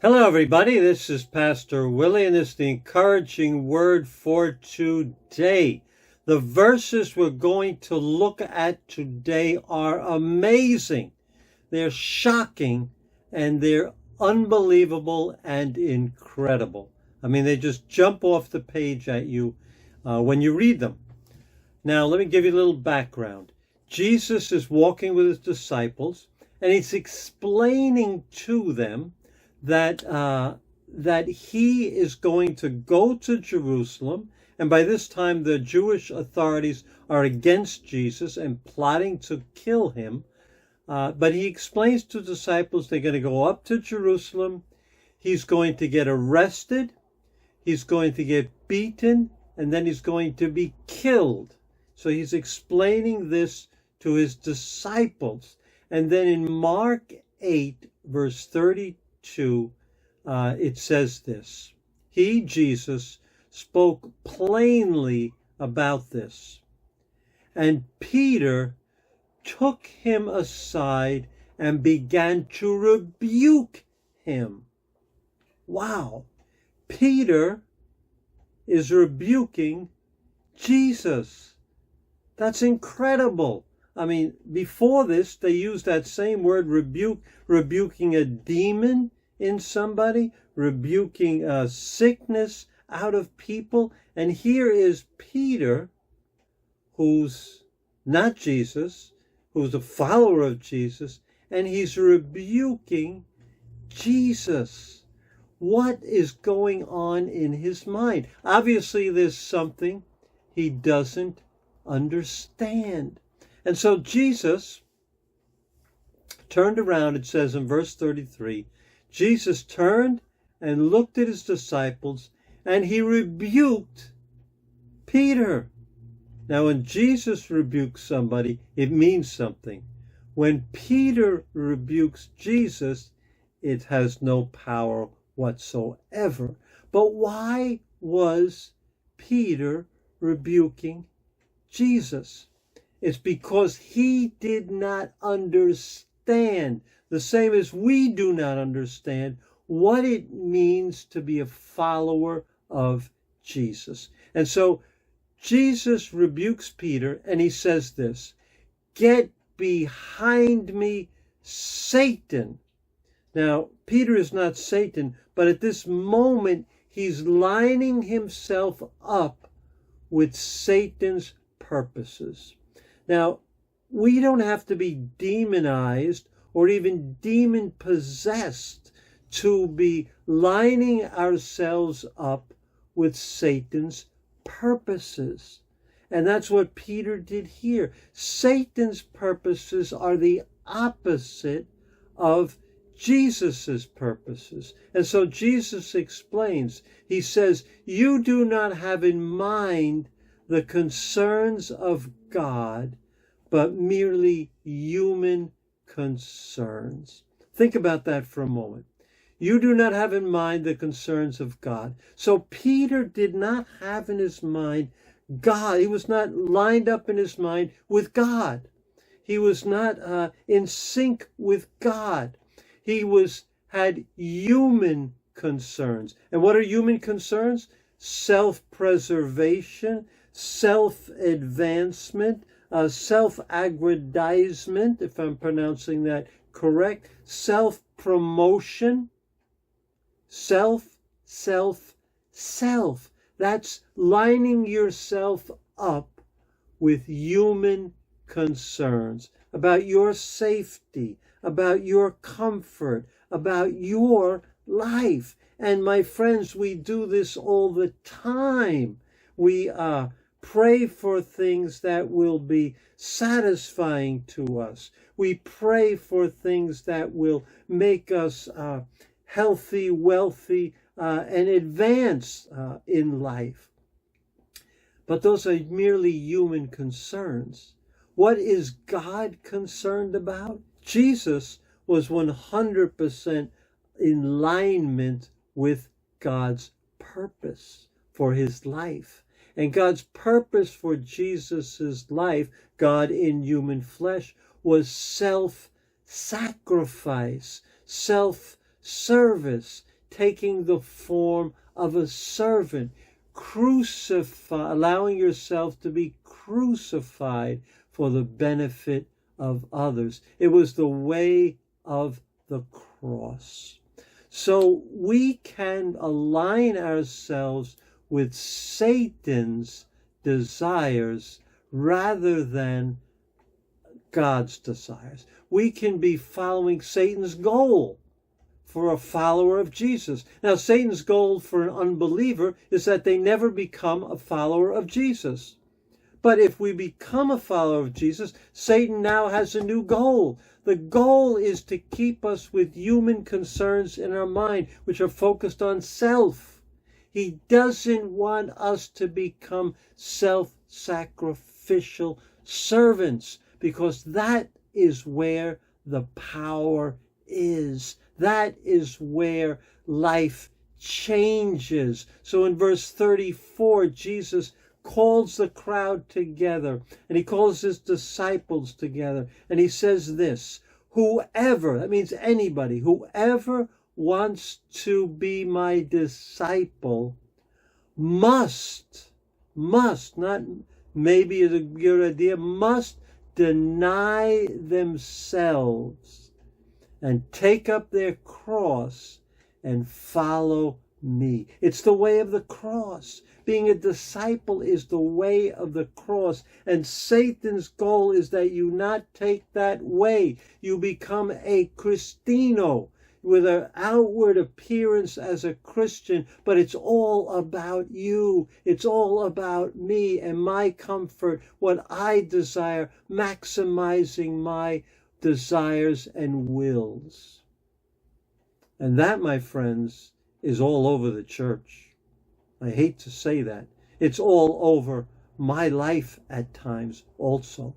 Hello, everybody. This is Pastor Willie, and this is the encouraging word for today. The verses we're going to look at today are amazing. They're shocking, and they're unbelievable and incredible. I mean, they just jump off the page at you when you read them. Now, let me give you a little background. Jesus is walking with his disciples, and he's explaining to them that he is going to go to Jerusalem, and by this time the Jewish authorities are against Jesus and plotting to kill him. But he explains to the disciples they're going to go up to Jerusalem. He's going to get arrested. He's going to get beaten, and then he's going to be killed. So he's explaining this to his disciples. And then in Mark 8, verse 32, it says this: He, Jesus, spoke plainly about this. And Peter took him aside and began to rebuke him. Wow. Peter is rebuking Jesus. That's incredible. I mean, before this, they used that same word, rebuke, rebuking a demon in somebody, rebuking sickness out of people. And here is Peter, who's not Jesus, who's a follower of Jesus, and he's rebuking Jesus. What is going on in his mind? Obviously, there's something he doesn't understand. And so Jesus turned around, it says in verse 33, Jesus turned and looked at his disciples, and he rebuked Peter. Now, when Jesus rebukes somebody, it means something. When Peter rebukes Jesus, it has no power whatsoever. But why was Peter rebuking Jesus? It's because he did not understand, the same as we do not understand, what it means to be a follower of Jesus. And so Jesus rebukes Peter, and he says this: "Get behind me, Satan." Now, Peter is not Satan, but at this moment, he's lining himself up with Satan's purposes. Now, we don't have to be demonized or even demon-possessed to be lining ourselves up with Satan's purposes. And that's what Peter did here. Satan's purposes are the opposite of Jesus's purposes. And so Jesus explains, he says, you do not have in mind the concerns of God, but merely human concerns. Think about that for a moment. You do not have in mind the concerns of God. So Peter did not have in his mind God. He was not lined up in his mind with God. He was not in sync with God. He had human concerns. And what are human concerns? Self-preservation, self-advancement, self-aggrandizement, if I'm pronouncing that correct, self-promotion, self. That's lining yourself up with human concerns about your safety, about your comfort, about your life. And my friends, we do this all the time. We pray for things that will be satisfying to us. We pray for things that will make us healthy, wealthy, and advance in life. But those are merely human concerns. What is God concerned about? Jesus was 100% in alignment with God's purpose for his life. And God's purpose for Jesus's life, God in human flesh, was self-sacrifice, self-service. taking the form of a servant, allowing yourself to be crucified for the benefit of others. It was the way of the cross. So we can align ourselves with Satan's desires rather than God's desires. We can be following Satan's goal for a follower of Jesus. Now, Satan's goal for an unbeliever is that they never become a follower of Jesus. But if we become a follower of Jesus, Satan now has a new goal. The goal is to keep us with human concerns in our mind, which are focused on self. He doesn't want us to become self-sacrificial servants, because that is where the power is. That is where life changes. So in verse 34, Jesus calls the crowd together, and he calls his disciples together, and he says this: whoever, that means anybody, whoever wants to be my disciple must, not maybe is a good idea, must deny themselves and take up their cross and follow me. It's the way of the cross. Being a disciple is the way of the cross. And Satan's goal is that you not take that way. You become a Cristino with an outward appearance as a Christian, but it's all about you. It's all about me and my comfort, what I desire, maximizing my desires and wills. And that, my friends, is all over the church. I hate to say that. It's all over my life at times also.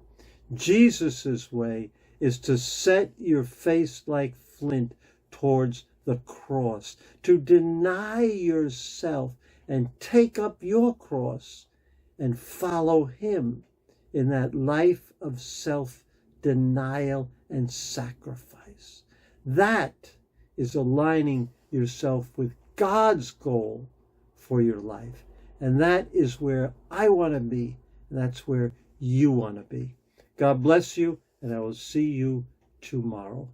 Jesus' way is to set your face like flint towards the cross, to deny yourself and take up your cross and follow him in that life of self-denial and sacrifice. That is aligning yourself with God's goal for your life. And that is where I want to be. And that's where you want to be. God bless you, and I will see you tomorrow.